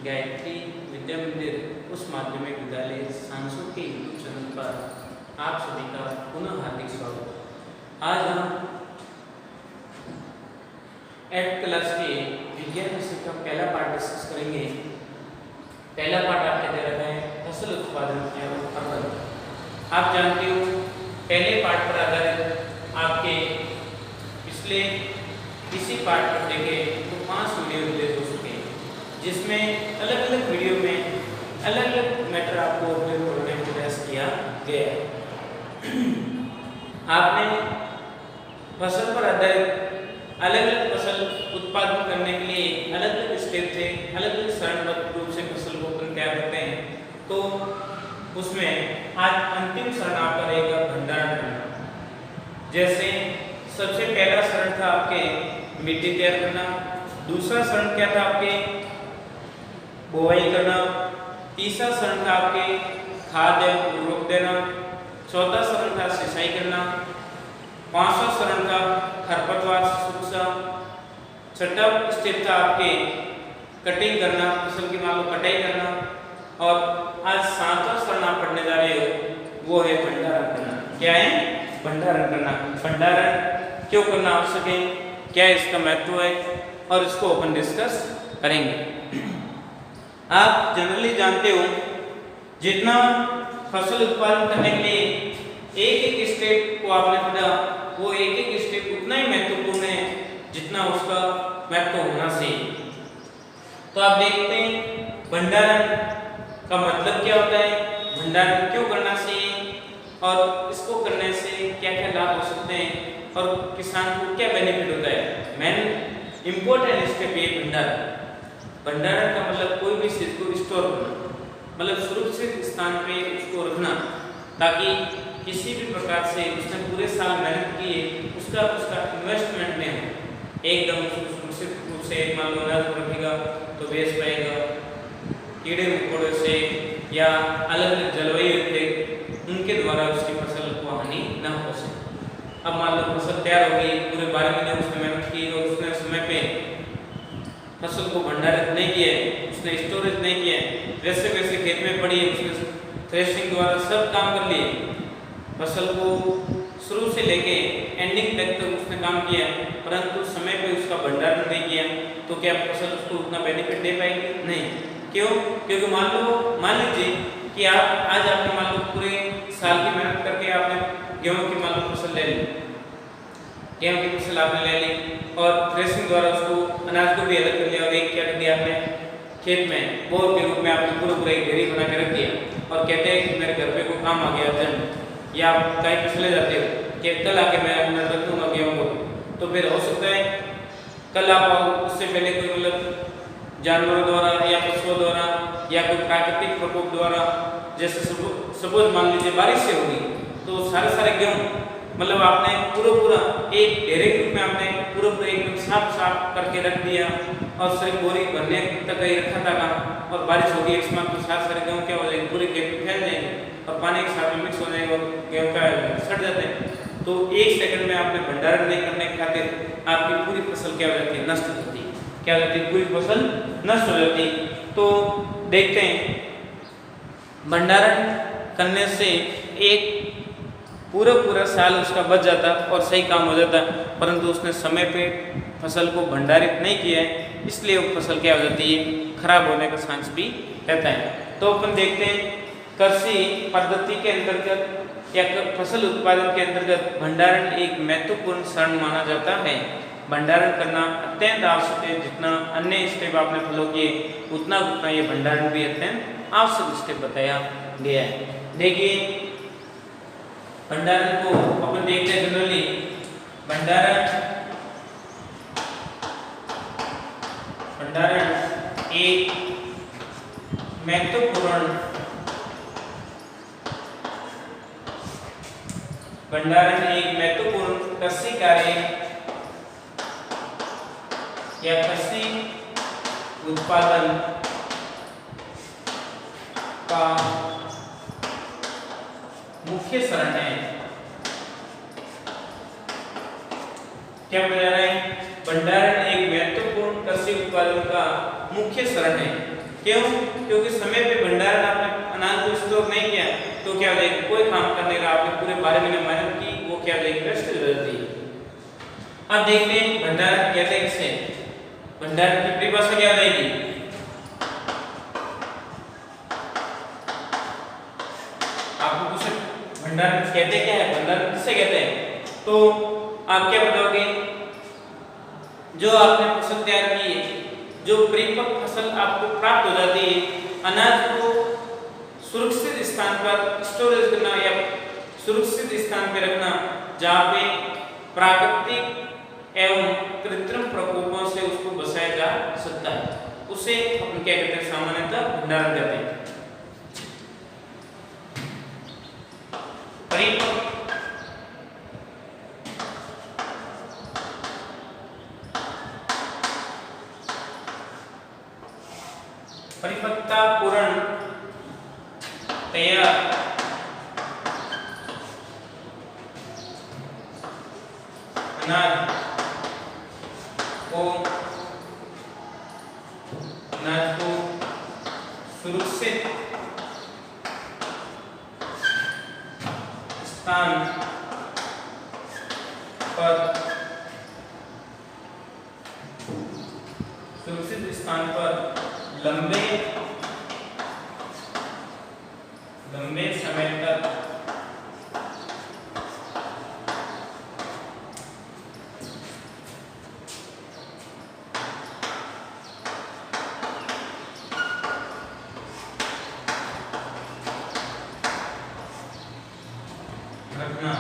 गायत्री विद्या मंदिर उच्च माध्यमिक विद्यालय सांसद के यूट्यूब चैनल पर आप सभी का पुनः हार्दिक स्वागत। आज हम 8th क्लास के विज्ञान विषय का पहला पार्ट डिस्कस करेंगे। पहला पार्ट आपके दे रखा है फसल उत्पादन एवं प्रबंधन। आप जानते हो पहले पार्ट पर आधारित आपके पिछले इसी पार्ट पर देखे तो 5 वीडियो रिलीज हो चुके हैं, जिसमें अलग अलग वीडियो में अलग अलग मैटर आपको पढ़ने का प्रयास किया गया है। आपने फसल पर आधारित अलग अलग फसल उत्पादन करने के लिए अलग अलग स्टेप थे, अलग अलग चरणबद्ध रूप से फसल को अपन तैयार करते हैं। तो उसमें आज अंतिम चरण आपका रहेगा भंडारण करना। जैसे सबसे पहला चरण था आपके मिट्टी तैयार करना, दूसरा चरण क्या था आपके बुआई करना, तीसरा चरण था आपके खाद एवं उर्वरक देना, चौथा चरण था सिंचाई करना, पांचवा चरण था खरपतवार सुरक्षा, छठा स्टेप था आपके कटिंग करना, फसल की मान लो कटाई करना, और आज 7वां चरण आप पढ़ने जा रहे हो वो है भंडारण करना। क्या है? भंडारण करना। भंडारण क्यों करना आवश्यक है, क्या इसका महत्व है, और इसको अपन डिस्कस करेंगे। आप जनरली जानते हो जितना फसल उत्पादन करने के लिए एक एक स्टेप को आपने पढ़ा, वो एक एक स्टेप उतना ही महत्वपूर्ण है जितना उसका महत्व होना चाहिए। तो आप देखते हैं भंडारण का मतलब क्या होता है, भंडारण क्यों करना चाहिए, और इसको करने से क्या क्या लाभ हो सकते हैं, और किसान को क्या बेनिफिट होता है। मेन इम्पोर्टेंट स्टेप ये भंडारण। भंडारण का मतलब कोई भी चीज को स्टोर करना, मतलब सुरक्षित स्थान पे उसको रखना, ताकि किसी भी प्रकार से उसने पूरे साल मेहनत की है उसका इन्वेस्टमेंट नहीं हो। एकदम सुरक्षित रूप से मान लो अनाज को रखेगा तो बेच पाएगा, कीड़े मकोड़े से या अलग अलग जलवायु थे उनके द्वारा उसकी फसल को हानि न हो सके। अब मान लो फसल तैयार हो गई, पूरे 12 महीने उसने मेहनत की और उसने समय पे फसल को भंडारित नहीं किया है, उसने स्टोरेज नहीं किया है, वैसे वैसे खेत में पड़ी है, उसने थ्रेशिंग द्वारा सब काम कर लिए, फसल को शुरू से लेके एंडिंग तक तो उसने काम किया, परंतु समय पे उसका भंडारण नहीं किया, तो क्या फसल उसको उतना बेनिफिट दे पाएगी? नहीं। क्यों? क्योंकि मान लीजिए कि आप आज आपने मान लो पूरे साल की मेहनत करके आपने गेहूं की मान लो फसल ले ली, गेहूं की फसल आपने ले ली और थ्रेशिंग द्वारा उसको अनाज को भी अलग कर लिया, और एक क्या कर दिया आपने खेत में बोर के रूप में आपने पूरा एक ढेरी बना के रख दिया, और कहते हैं कि मेरे घर पे कोई काम आ गया अर्जेंट, या आप कहीं पे चले जाते हो कि कल आके मैं अपना रख दूंगा गेहूं को, तो फिर हो सकता है कल आप आओ, उससे पहले कोई मतलब जानवरों द्वारा या पशुओं द्वारा या कोई प्राकृतिक प्रकोप द्वारा, जैसे सपोज मान लीजिए बारिश से होगी, तो सारे गेहूं मतलब आपने पूरा एक ढेरे के रूप में आपने पूरा एकदम साफ करके रख दिया, और सिर्फ बोरी भरने तक ही रखा था काम, और बारिश होगी एक समय तो सारे गेहूं क्या हो जाएंगे, पूरे खेत में फैल जाएंगे और पानी के साथ में मिक्स हो जाएगा और गेहूं का सड़ जाते हैं। तो 1 सेकंड में आपने भंडारण नहीं करने के खातिर आपकी पूरी फसल क्या हो जाती है, नष्ट हो जाती है। क्या हो जाती है? पूरी फसल नष्ट हो जाती है। तो देखते हैं भंडारण करने से एक पूरा साल उसका बच जाता और सही काम हो जाता, परंतु उसने समय पे फसल को भंडारित नहीं किया है, इसलिए वो फसल क्या हो जाती है, खराब होने का चांस भी रहता है। तो अपन देखते हैं कृषि पद्धति के अंतर्गत या फसल उत्पादन के अंतर्गत भंडारण एक महत्वपूर्ण चरण माना जाता है। भंडारण करना अत्यंत आवश्यक है, जितना अन्य स्टेप आपने फॉलो किए उतना ये भंडारण भी अत्यंत आवश्यक स्टेप बताया गया है। देखिए भंडारण को अपन देखते हैं जनरली भंडारण एक महत्वपूर्ण कृषि कार्य या कृषि उत्पादन का मुख्य चरण है। क्या बता रहे हैं? भंडारण एक महत्वपूर्ण कृषि उत्पादन का मुख्य चरण है। क्यों? क्योंकि समय पे भंडारण आपने अनाज को स्टोर नहीं किया तो क्या हो जाएगी, कोई काम करने का आपने पूरे 12 महीने मेहनत की, वो क्या हो जाएगी, वेस्ट हो जाती है। अब देखते हैं भंडारण कहते हैं किसे, भंडारण की परिभाषा क्या हो जाएगी, आपको कुछ भंडारण कहते क्या है, भंडारण किसे कहते हैं, तो आप क्या बताओगे, जो आपने फसल तैयार की है, जो परिपक्व फसल आपको प्राप्त हो जाती है, अनाज को सुरक्षित स्थान पर स्टोरेज करना या सुरक्षित स्थान पर रखना जहाँ पे प्राकृतिक एवं कृत्रिम प्रकोपों से उसको बचाया जा सकता है, उसे अपन क्या कहते हैं, सामान्यतः भंडारण कहते हैं। परिपक्वता पूर्ण तैयार अनाज को सुरक्षित स्थान पर लंबे समय तक रखना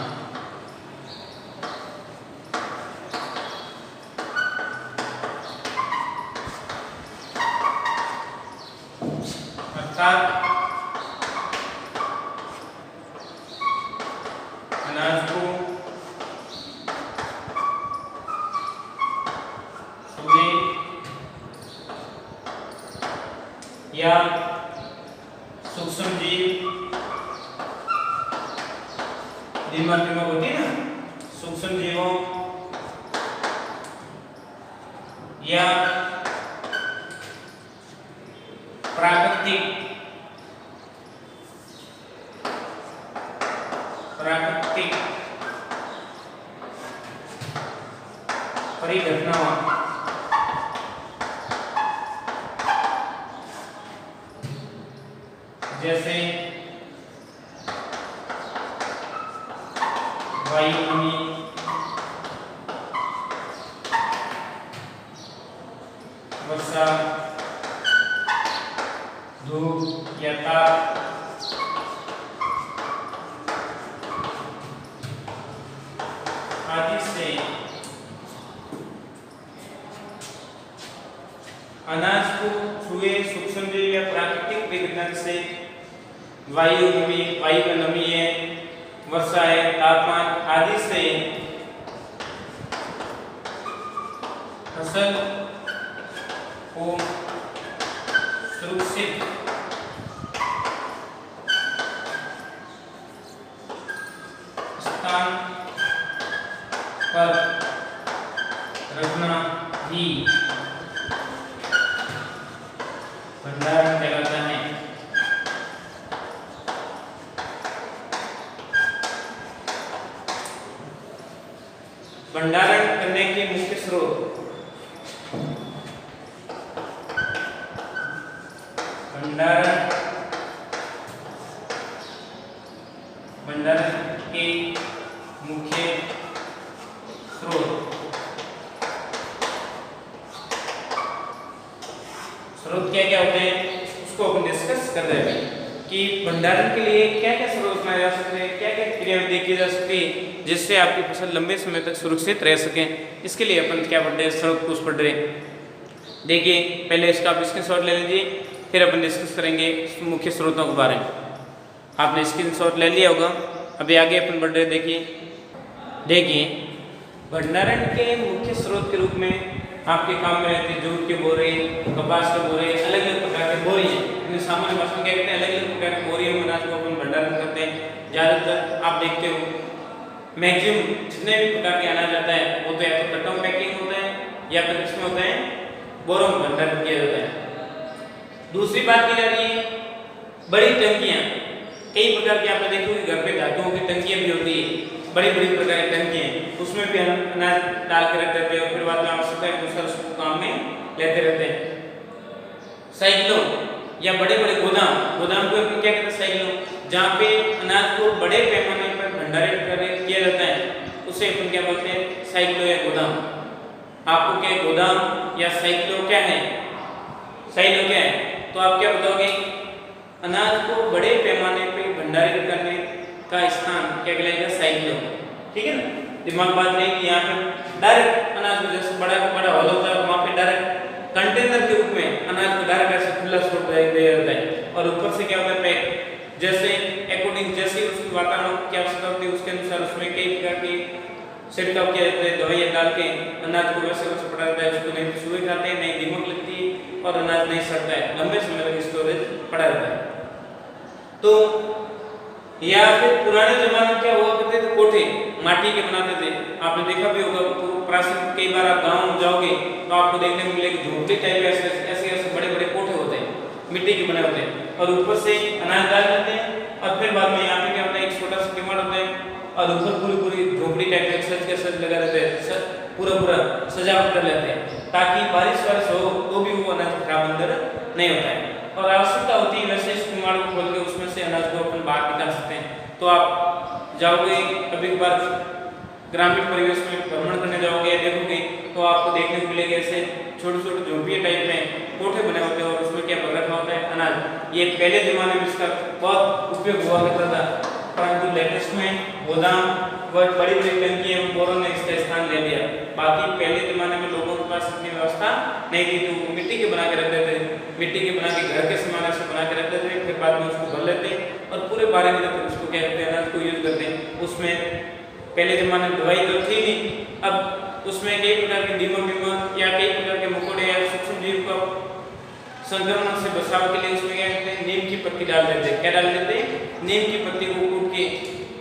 अर्थात अनाज को सूखे या सूक्ष्म जीव, दिमाग होती है ना, सूक्ष्म जीवों या प्राकृतिक परिघटनाओं जैसे वायु नमी, वर्षा, धूप या ताप आदि से अनाज को छुए सूक्ष्मजीव या प्राकृतिक विघटन से वायु नमी, वायु का नमी है, वर्षा है, तापमान आदि से फसल को सुरक्षित स्थान पर रखना ही भंडारण कहलाता है। भंडारण करने के मुख्य स्रोत, भंडारण के मुख्य स्रोत क्या क्या होते हैं उसको अपन डिस्कस कर रहे हैं कि भंडारण के लिए क्या क्या स्रोत अपनाए जा सकते हैं, क्या क्या क्रियाविधि की जा सकती है जिससे आपकी फसल लंबे समय तक सुरक्षित रह सके। इसके लिए अपन क्या पढ़ रहे हैं, स्रोत कुछ पढ़ रहे हैं। देखिए पहले इसका आप स्क्रीनशॉट ले लीजिए, फिर अपन डिस्कस करेंगे मुख्य स्रोतों के बारे में। आपने स्क्रीनशॉट ले लिया होगा, अभी आगे अपन बढ़ रहे। देखिए भंडारण के मुख्य स्रोत के रूप में आपके काम में रहते हैं जूट के बोरे, कपास के बोरे, अलग अलग प्रकार के बोरी हैं। सामान्य भाषा में क्या कहते हैं, अलग अलग प्रकार के बोरी में अनाज को अपन भंडारण करते हैं। ज़्यादातर आप देखते हो मैक्सिमम जितने भी प्रकार के अनाज आता है वो तो या तो कट्टों पैकिंग होता है या फिर इसमें होता है बोरों में भंडारण किया जाता है। दूसरी बात की जा रही है बड़ी टंकियां। कई प्रकार की आपने देखी होगी घर पे धातुओं की टंकियां भी होती है, बड़ी बड़ी प्रकार की टंकियां, उसमें भी हम अनाज डाल के रख देते हैं और फिर बाद में आवश्यकता है दूसरा उसको काम में लेते रहते हैं। साइकिलों या बड़े बड़े गोदाम, गोदाम को अपन क्या कहते हैं साइकिलों, जहाँ पे अनाज को बड़े पैमाने पर भंडारित किया जाता है उसे अपन क्या बोलते हैं, साइकिलों या गोदाम। आपको क्या गोदाम या साइकिलों क्या है, साइकिलों क्या है, तो आप क्या बताओगे, अनाज को बड़े पैमाने पे भंडारित करने का स्थान क्या कहलाएगा, साइकिलों। ठीक है ना, दिमाग बात रहेगी। यहाँ पे डायरेक्ट अनाज को जैसे बड़ा बड़ा हॉल होता है वहाँ पे डायरेक्ट कंटेनर के रूप में अनाज को डायरेक्ट ऐसे खुला छोड़ दिया जाता है और ऊपर से क्या होता है पैक, जैसे अकॉर्डिंग जैसे उसकी वातावरण की आवश्यकता होती है उसके अनुसार उसमें कई प्रकार की छिड़काव किया जाता है, दवाइयाँ डाल के अनाज को वैसे वैसे पड़ा रहता है, उसको नहीं चूहे खाते हैं, नहीं दीमक लगती है और अनाज नहीं सड़ता है, लंबे समय तक स्टोरेज पड़ा रहता है। तो या फिर पुराने जमाने में क्या हुआ करते थे, कोठे माटी के बनाते थे, आपने देखा भी होगा तो प्राचीन, कई बार आप गाँव में जाओगे तो आपको देखने को मिलेगा झोपड़ी टाइप ऐसे ऐसे बड़े बड़े कोठे होते हैं, मिट्टी के बने होते हैं और ऊपर से अनाज डाल देते हैं और फिर बाद में यहाँ पे क्या होता है, एक छोटा सा किवाड़ होता है और ऊपर पूरी पूरी झोपड़ी टाइप का सज के सज लगा रहते हैं, पूरा सजावट कर लेते हैं ताकि बारिश वारिश हो तो भी वो अनाज खराब अंदर नहीं होता है। और आवश्यकता होती है वैसे इस किवाड़ को खोल के उसमें से अनाज को अपन बाहर निकाल सकते हैं। तो आप जाओगे कभी कभार ग्रामीण परिवेश में भ्रमण करने जाओगे, देखोगे तो आपको देखने को मिलेगा ऐसे छोटे छोटे झोंपड़ियाँ टाइप में कोठे बने होते हैं और उसमें क्या भर रखा होता है, अनाज। ये पहले जमाने में इसका बहुत उपयोग हुआ करता था, परंतु लेटेस्ट में गोदाम व बड़ी बड़ी टंकी एवं बोरों ने इसका स्थान ले लिया। बाकी पहले जमाने में लोगों के पास इतनी व्यवस्था नहीं थी तो वो मिट्टी के बना के रखते थे, मिट्टी के बना के घर के सामान से बना के रखते थे, फिर बाद में उसको भर लेते और पूरे 12 महीने तक उसको क्या करते हैं, अनाज को यूज करते हैं। उसमें पहले जमाने में दवाई तो थी नहीं, अब उसमें कई प्रकार के दीमक या कई प्रकार के मकोड़े या सूक्ष्म जीव को संक्रमण से बचाव के लिए उसमें क्या करते हैं, नीम की पत्ती डाल देते हैं। क्या डाल देते हैं, नीम की पत्ती को कूट के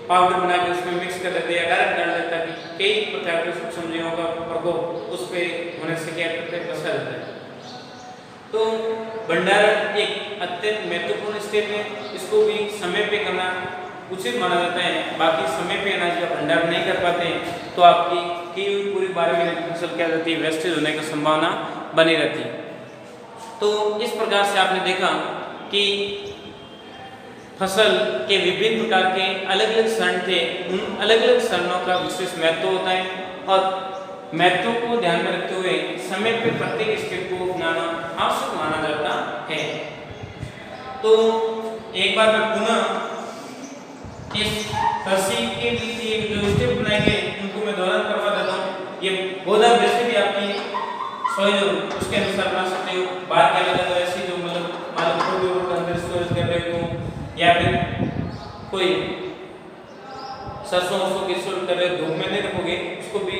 पाउडर बना के उसमें मिक्स कर देते हैं या डायरेक्ट डाल देते हैं ताकि कई प्रकार के सूक्ष्म जीवों का प्रकोप उस पर होने से क्या करते हैं, बचा रहता है। तो भंडारण एक अत्यंत महत्वपूर्ण स्टेप है, इसको भी समय पे करना उचित माना जाता है। बाकी समय पे अनाज का भंडारण नहीं कर पाते हैं तो आपकी की पूरी 12 महीने की फसल क्या रहती है, वेस्टेज होने की संभावना बनी रहती है। तो इस प्रकार से आपने देखा कि फसल के विभिन्न प्रकार के अलग अलग चरण थे, उन अलग अलग चरणों का विशेष महत्व होता है और महत्व को ध्यान में रखते हुए समय पे प्रत्येक स्टेप को अपनाना आवश्यक माना जाता है। तो एक बार मैं पुनः इस कृषि के लिए जो स्टेप बनाए गए उनको मैं दोहरान करवा देता हूँ। ये गोदाम जैसे भी आपकी सोच उसके अनुसार बना सकते हो, बाहर क्या लगा तो ऐसी जो मतलब मालूम को अंदर स्टोरेज कर रहे हो या फिर कोई सरसों की स्टोर कर रहे हो, धूप में नहीं रखोगे, उसको भी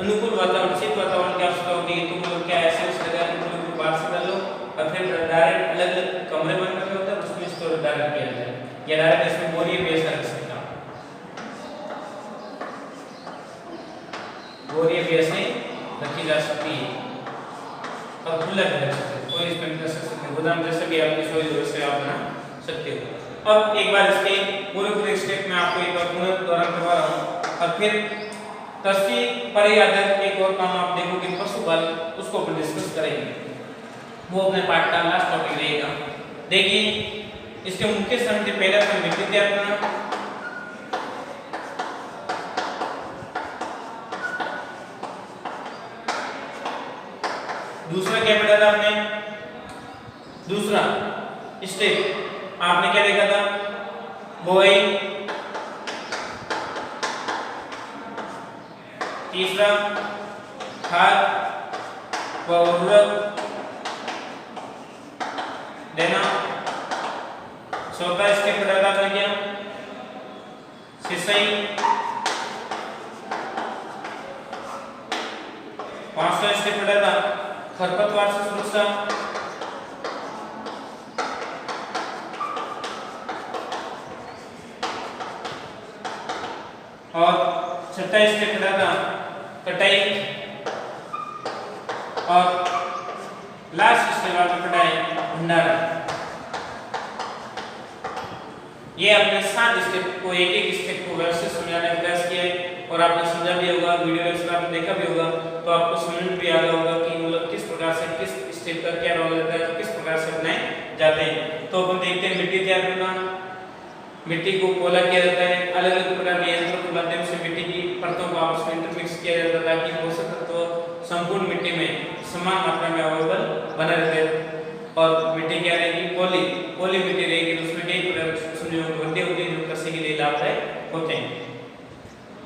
अनुकूल वातावरण, शीत वातावरण की आवश्यकता होती है। तो मतलब क्या ऐसे लगा के बाहर से डालो और फिर डायरेक्ट अलग अलग कमरे बन रखे होते हैं उसमें स्टोर डायरेक्ट किया जाए या डायरेक्ट इसमें बोरी बेस रख सकता हूँ, बोरी बेस रखी जा सकती है और खुला भी रख सकते हो, कोई इसमें कर सकते हो, गोदाम जैसे भी आपकी सोच वैसे आप बना सकते हो। अब एक बार इसके पूरे स्टेप में आपको एक बार पुनः दोहरान करवा रहा हूँ और फिर कृषि पर आधारित एक और काम आप देखोगे पशुपालन, उसको अपन डिस्कस करेंगे, वो अपने पाठ का लास्ट टॉपिक रहेगा। देखिए इसके मुख्य चरण के पहले अपन मिट्टी तैयार करना, दूसरा क्या पढ़ा था आपने, दूसरा स्टेप आपने क्या देखा था, बुआई, तीसरा खाद व उर्वरक देना, चौथा स्टेप पढ़ा था आपने क्या, सिंचाई, पांचवा स्टेप पढ़ा था खरपतवार से सुरक्षा, और छठा स्टेप पढ़ा था कटाई, और लास्ट स्टेप आपने पढ़ा है भंडारण। ये आपने 7 स्टेप को एक स्टेप को व्यवस्थित समझाने का प्रयास किया है और आपने समझा भी होगा, वीडियो लेक्चर आपने देखा भी होगा, तो आपको समझ में भी आ गया होगा कि मतलब किस प्रकार से किस स्टेप का क्या रोल रहता है, किस प्रकार से अपनाए जाते हैं। तो अपन देखते हैं मिट्टी तैयार करना। मिट्टी को कोला किया जाता है, अलग अलग प्रकार के यंत्रों के माध्यम से मिट्टी की परतों को आपस में इंटरमिक्स किया जाता है ताकि पोषक तत्व संपूर्ण मिट्टी में समान मात्रा में अवेलेबल बना रहते हैं। और मिट्टी क्या रहेगी, पोली मिट्टी रहेगी, तो उसमें कई प्रकार के सूक्ष्म होते हैं जो कृषि के लिए लाभदायक होते हैं।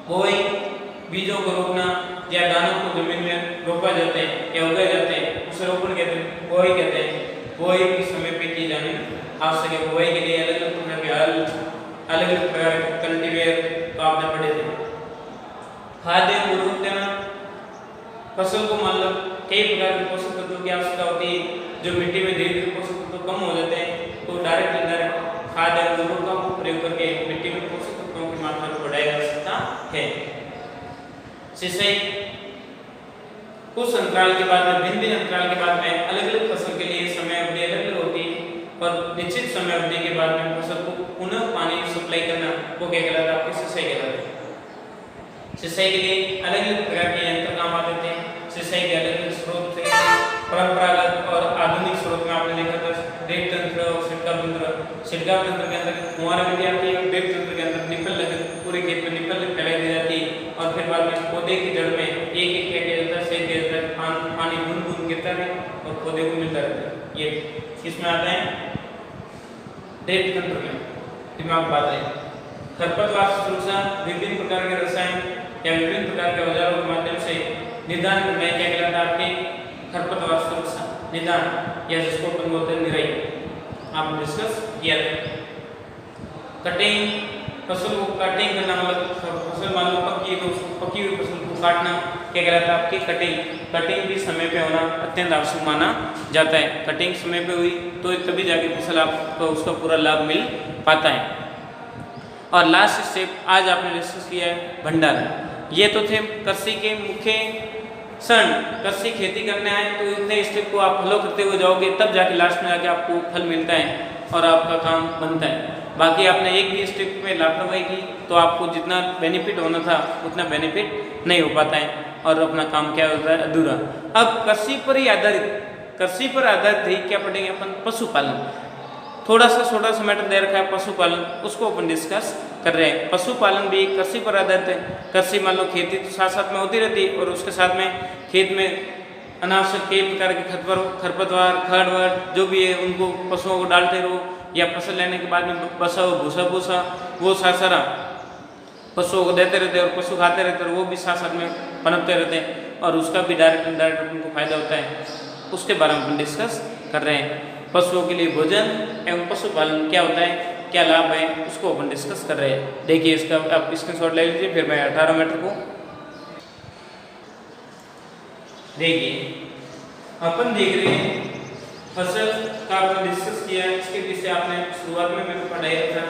बोई, बीजों को रोपना या दानों को जमीन में रोपा जाते हैं या उगाए जाते हैं, उसे रोपण कहते हैं, बोई कहते हैं। बोई किस समय पे की जानी आवश्यक है। बोई के लिए अलग अलग प्रकार के अलग अलग प्रकार के कल्टीवेटर तो आपने पढ़े थे। खाद एवं उर्वरक देना, फसल को मान लो कई प्रकार के पोषक तत्वों की आवश्यकता होती है, जो मिट्टी में धीरे धीरे पोषक तत्व कम हो जाते हैं, तो डायरेक्ट खाद एवं उर्वरकों का प्रयोग करके मिट्टी में पोषक तत्वों की मात्रा को बढ़ाया जा सकता है। सिंचाई, कुछ अंतराल के बाद में भिन्न भिन्न अंतराल के बाद में अलग अलग फसल के लिए समय अवधि अलग अलग होती है और निश्चित समय अवधि के बाद में फसल को पुनः पानी सप्लाई करना वो क्या कहलाता है, आपकी सिंचाई कहलाता है। सिंचाई के लिए अलग अलग प्रकार के यंत्र काम आते थे। सिंचाई के अलग अलग स्रोत थे, परंपरागत और आधुनिक स्रोत में आपने देखा था ड्रिप तंत्र और छिड़काव तंत्र। छिड़काव तंत्र के अंदर फुहारा विधि आती है, ड्रिप तंत्र के अंदर निप्पल लगे पूरे खेत में निप्पल फैलाई दी जाती है और फिर बाद में पौधे की जड़ में एक एक क्या किया जाता है, सेच दिया जाता है, पानी बूंद बूंद गिरता है और पौधे को मिलता रहता है। ये किसमें आता है, ड्रिप तंत्र में। दिमाग बात है। खरपतवार सुरक्षा, विभिन्न प्रकार के रसायन या विभिन्न प्रकार के औजारों के माध्यम से निदान करना क्या कहलाता है, आपके खरपतवार सुरक्षा निदान, या जिसको अपन बोलते हैं निराई, आपने डिस्कस किया था। कटिंग, फसल को कटिंग करना, मतलब फसल मान लो पकी है तो उसको पकी हुई फसल को काटना क्या कहलाता है, आपकी कटिंग। कटिंग भी समय पे होना अत्यंत आवश्यक माना जाता है। कटिंग समय पे हुई तो तभी जाके फसल आपको उसका पूरा लाभ मिल पाता है। और लास्ट स्टेप आज आपने डिस्कस किया है भंडारण। ये तो थे कृषि के मुख्य क्षण। कृषि खेती करने आए तो इतने स्टेप को आप फॉलो करते हुए जाओगे, तब जाके लास्ट में जाके आपको फल मिलता है और आपका काम बनता है। बाकी आपने एक भी स्टेप में लापरवाही की तो आपको जितना बेनिफिट होना था उतना बेनिफिट नहीं हो पाता है और अपना काम क्या होता है, अधूरा। अब कृषि पर ही आधारित ही क्या पढ़ेंगे अपन, पशुपालन। थोड़ा सा मैटर दे रखा है पशुपालन, उसको अपन डिस्कस कर रहे हैं। पशुपालन भी कृषि पर आधारित है। कृषि मान लो खेती तो साथ साथ में होती रहती है और उसके साथ में खेत में अनावश्यक कई प्रकार के खरपतवार खड़ जो भी है उनको पशुओं को डालते रहो, या फसल लेने के बाद में बसा भूसा वो सारा पशुओं को देते रहते हैं और पशु खाते रहते हैं और वो भी साथ साथ में पनपते रहते हैं और उसका भी डायरेक्ट इनडायरेक्ट उनको फायदा होता है। उसके बारे में अपन डिस्कस कर रहे हैं। पशुओं के लिए भोजन एवं पशुपालन क्या होता है, क्या लाभ है, उसको अपन डिस्कस कर रहे हैं। देखिए इसका आप स्क्रीनशॉट ले लीजिए, फिर मैं 18 मीटर को देखिए। अपन देख रहे हैं फसल का आपने डिस्कस किया है। इसके पीछे आपने शुरुआत में मैंने पढ़ाया था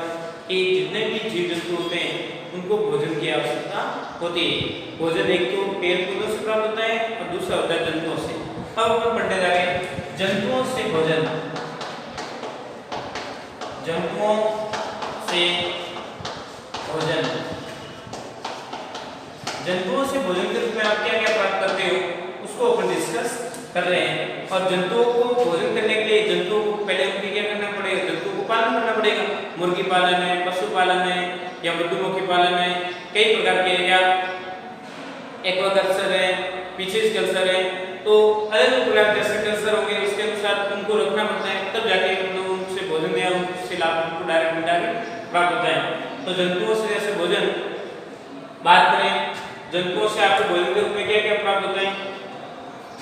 कि जितने भी जीव जंतु होते हैं उनको भोजन की आवश्यकता होती है। भोजन एक तो पेड़ पौधों से प्राप्त होता है और दूसरा होता है जंतुओं से। अब अपन पढ़ने जा रहे हैं जंतुओं से भोजन। जंतुओं से भोजन, जंतुओं से भोजन के रूप में आप क्या क्या प्राप्त करते हो उसको अपन डिस्कस कर रहे हैं। और जंतुओं को भोजन करने के लिए जंतुओं को पहले उनकी क्या करना पड़ेगा, जंतुओं को पालन करना पड़ेगा। मुर्गी पालन है, पशु पालन है या मधुमक्खी पालन है, कई प्रकार के, या एक्वाकल्चर है, फिशेज कल्चर है, तो अलग अलग प्रकार के ऐसे कल्चर होंगे, उसके अनुसार उनको रखना पड़ता है, तब जाके उनसे भोजन या उनसे लाभ उनको डायरेक्ट प्राप्त होता है। तो जंतुओं से जैसे भोजन बात करें, जंतुओं से आपको भोजन के रूप में क्या क्या प्राप्त होता है,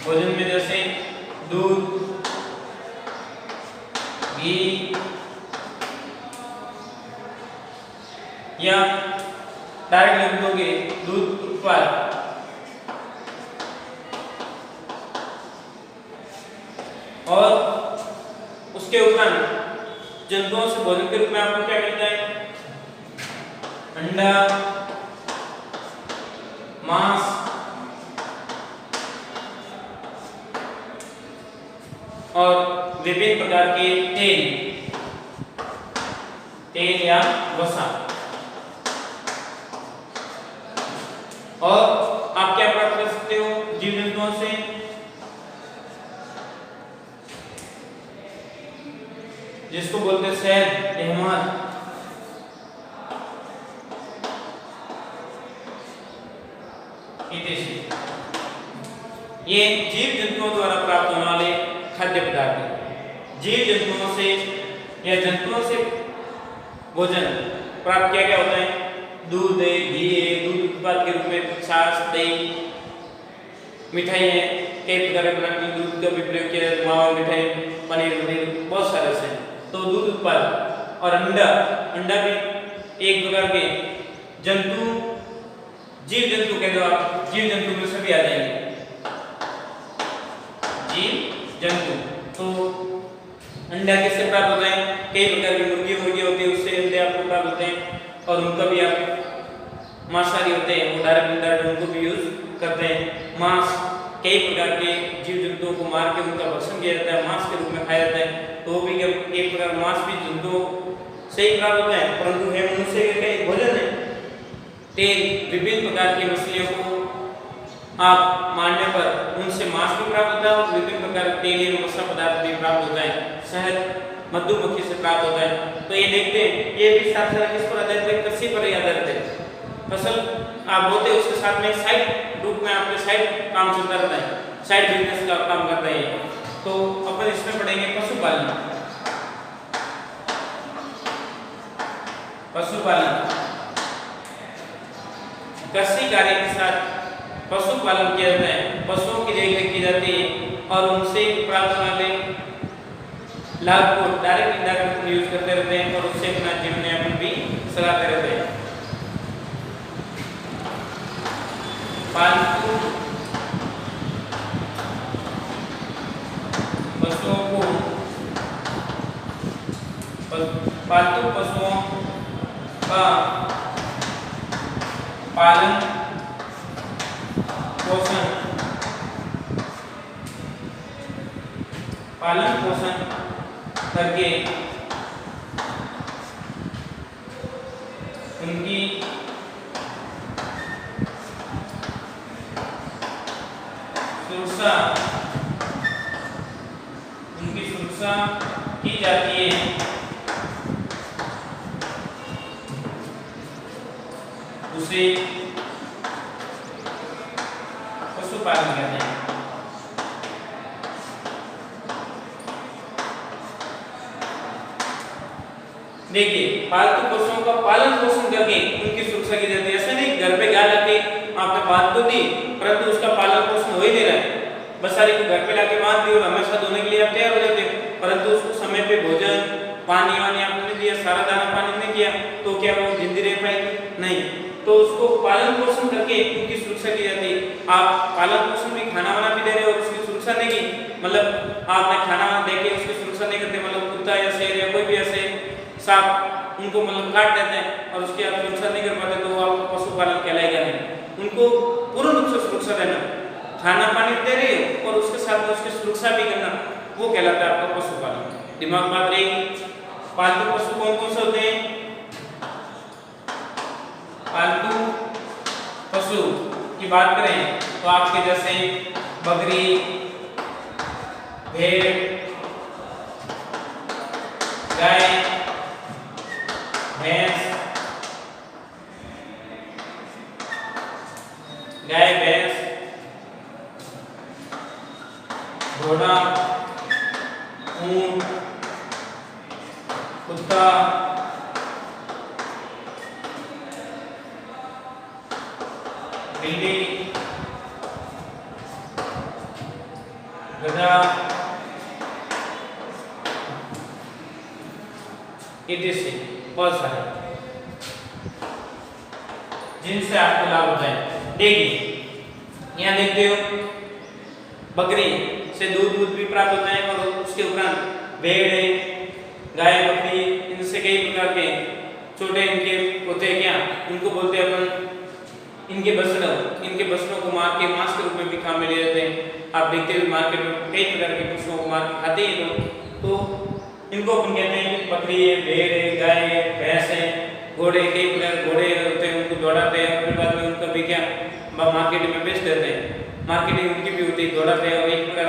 भोजन में जैसे दूध, घी, या डायरेक्ट लिखोगे दूध उत्पाद, और उसके उपरांत जंतुओं से भोजन के रूप में आपको क्या मिलता है, अंडा, मांस, और विभिन्न प्रकार के तेल या वसा। और आप क्या प्राप्त कर सकते हो जीव जंतुओं से? जिसको बोलते हैं शहद, एहमद, ये जीव जंतुओं द्वारा प्राप्त होने वाले खाद्य पदार्थ हैं। जीव जंतुओं से या जंतुओं से भोजन प्राप्त किया गया होता है। दूध है, घी है, दूध उत्पाद के रूप में छाछ, दही, मिठाई है, कई प्रकार के प्रकार की दूध का भी प्रयोग किया जाता है। मावा मिठाई, पनीर, बहुत सारे से। तो दूध उत्पाद और अंडा भी एक प्रकार के जंतु, जीव जंतु के द्वारा, जीव जंतु में सभी आ जाएंगे जीव जंतु। तो अंडा किससे प्राप्त होता है? कई प्रकार की मुर्गी होती है, उससे अंडे आपको प्राप्त होते हैं। और उनका भी आप मांसाहारी होते हैं, वो डायरेक्ट उनको भी यूज करते हैं। मांस, कई प्रकार के जीव जंतुओं को मार के उनका भक्षण किया जाता है, मांस के रूप में खाया जाता है। तो भी एक प्रकार मांस भी जंतुओं से ही प्राप्त होता है, परंतु है मनुष्य के कई भोजन है। तेल, विभिन्न प्रकार की मछलियों को आप मारने पर उनसे मांस भी प्राप्त होता है और विभिन्न प्रकार के तेल एवं मसाला पदार्थ भी प्राप्त होता है। शहद मधुमक्खी से प्राप्त होता है। तो ये देखते हैं, ये भी साथ साथ किस पर आधारित है? कृषि पर ही आधारित है। फसल आप बोते हैं, उसके साथ में साइड रूप में आपके साइड काम चलता रहता है, साइड बिजनेस का काम कर रहे हैं। तो अपन इसमें पढ़ेंगे पशुपालन। कृषि कार्य के साथ पशुपालन किया जाता है। पशुओं की देखरेख की जाती है और उनसे प्राप्त होने वाले लाभ को डायरेक्ट इंडायरेक्ट यूज करते रहते हैं और उससे अपना जीवन यापन भी चलाते रहते हैं। पालतू पशुओं का पालन पोषण करके उनकी सुरक्षा की जाती है। उसे पशुपालन कहते हैं। देखिए, पालतू पशुओं का पालन पोषण करके उनकी सुरक्षा की जाती है। ऐसा नहीं घर पे गाय लाके आपने बांध तो दी, परंतु उसका पालन पोषण हो ही नहीं रहा है। बसारी को घर पे लाके बांध दी और हमेशा धोने के लिए आप तैयार हो जाते हो, परंतु उसको समय पे भोजन, पानी वानी आपने दिया, सारा दाना पानी नहीं किया, तो क्या वो जिंदी रह पाएगी? नहीं। तो उसको पालन पोषण करके उनकी सुरक्षा की जाती है। आप पालन पोषण में खाना वाना भी दे रहे हो और उसकी सुरक्षा नहीं की, मतलब आपने खाना दे के उसकी सुरक्षा नहीं करते, मतलब कुत्ता या शेर या कोई भी ऐसे सांप उनको मतलब काट देते हैं और उसकी आप सुरक्षा नहीं कर पाते, तो वो आपका पशुपालन कहलाएगा नहीं। उनको पूर्ण रूप से सुरक्षा देना, खाना पानी दे रहे हो और उसके साथ में उसकी सुरक्षा भी करना, वो कहलाता है आपका पशुपालन। दिमाग बात रहेगी। पालतू पशु कौन कौन से होते हैं? पालतू पशु की बात करें तो आपके जैसे बकरी, भेड़, गाय, भैंस, घोड़ा, ऊंट, कुत्ता, बिल्ली, गधा, इत्यादि बहुत सारे जिनसे आपको लाभ होता है। देखिए, यहाँ देखते हो बकरी से दूध भी प्राप्त होता है और उसके उपरांत भेड़ है, गाय, बकरी, इनसे कई प्रकार के छोटे इनके होते हैं, क्या उनको बोलते हैं अपन, इनके बछड़ों को मार के मांस के रूप में भी काम में ले जाते हैं। आप देखते हो मार्केट में कई प्रकार के पशुओं को मार के खाते हैं लोग, तो इनको अपन कहते हैं कि बकरी है, भेड़ है, गाय है, भैंस है, घोड़े, कई प्रकार घोड़े होते हैं, उनको दौड़ाते हैं और फिर बाद में उनका भी क्या मार्केट में बेच देते हैं। मार्केटिंग उनकी भी होती है, दौड़ाते हैं। और एक प्रकार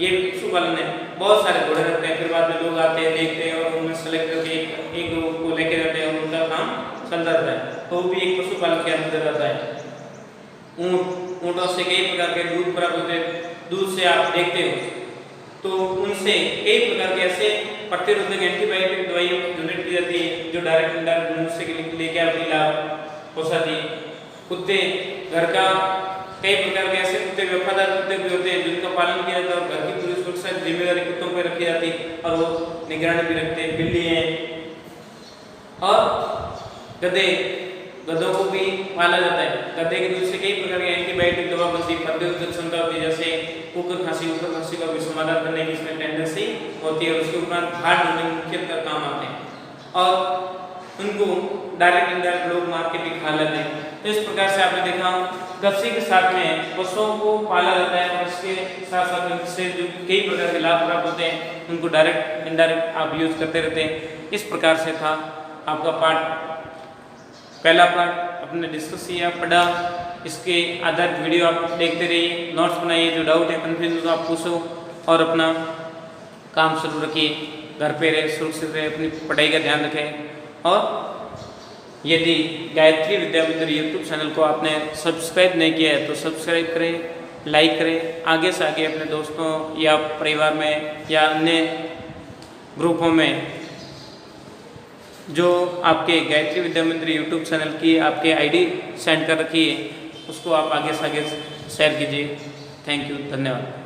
ये पशुपालन है, बहुत सारे घोड़े रखते हैं, फिर बाद में लोग आते हैं, देखते हैं और उनमें सेलेक्ट करके एक ग्रुप को लेके जाते हैं और उनका काम चलता रहता है। तो वो भी एक पशुपालन के अंदर आता है। ऊँटों से कई प्रकार के दूध प्राप्त होते हैं, दूध से आप देखते हो तो उनसे कई प्रकार के ऐसे प्रतिरोधक एंटीबायोटिक दवाइयाँ जनरेट की जाती है जो डायरेक्ट इंडायरेक्ट मनुष्य के लेके आती लाभ पहुँचाती। कुत्ते घर का कई प्रकार के ऐसे कुत्ते वफादार कुत्ते भी होते हैं जिनका पालन किया जाता है और घर की पूरी सुरक्षा जिम्मेदारी कुत्तों पर रखी जाती है और वो निगरानी भी रखते हैं। बिल्ली है और गधे, गधों को भी पाला जाता है। गधे के दूध से कई प्रकार की एंटीबायोटिक दवा बनती है, प्रतिरोधक क्षमता होती है, जैसे ऊपर खांसी का भी समाधान करने की इसमें टेंडेंसी होती है। उसके उपरांत हार्ट ढूंढने में मुख्यतः काम आते हैं और उनको डायरेक्ट इंडायरेक्ट लोग मार्केट में खा लेते हैं। तो इस प्रकार से आपने देखा गप्सी के साथ में पशुओं को पाला जाता है और इसके साथ साथ इससे जो कई प्रकार के लाभ प्राप्त होते हैं उनको डायरेक्ट इंडायरेक्ट आप यूज करते रहते हैं। इस प्रकार से था आपका पार्ट, पहला पार्ट अपने डिस्कस किया, पढ़ा। इसके आधारित वीडियो आप देखते रहिए, नोट्स बनाइए, जो डाउट है कन्फ्यूजन आप पूछो और अपना काम शुरू रखिए। घर पे रहे, सुरक्षित रहे, अपनी पढ़ाई का ध्यान रखें। और यदि गायत्री विद्या मंदिर यूट्यूब चैनल को आपने सब्सक्राइब नहीं किया है तो सब्सक्राइब करें, लाइक करें। आगे से आगे अपने दोस्तों या परिवार में या अन्य ग्रुपों में जो आपके गायत्री विद्या मंदिर यूट्यूब चैनल की आपके आईडी सेंड कर रखी है उसको आप आगे से आगे शेयर कीजिए। थैंक यू, धन्यवाद।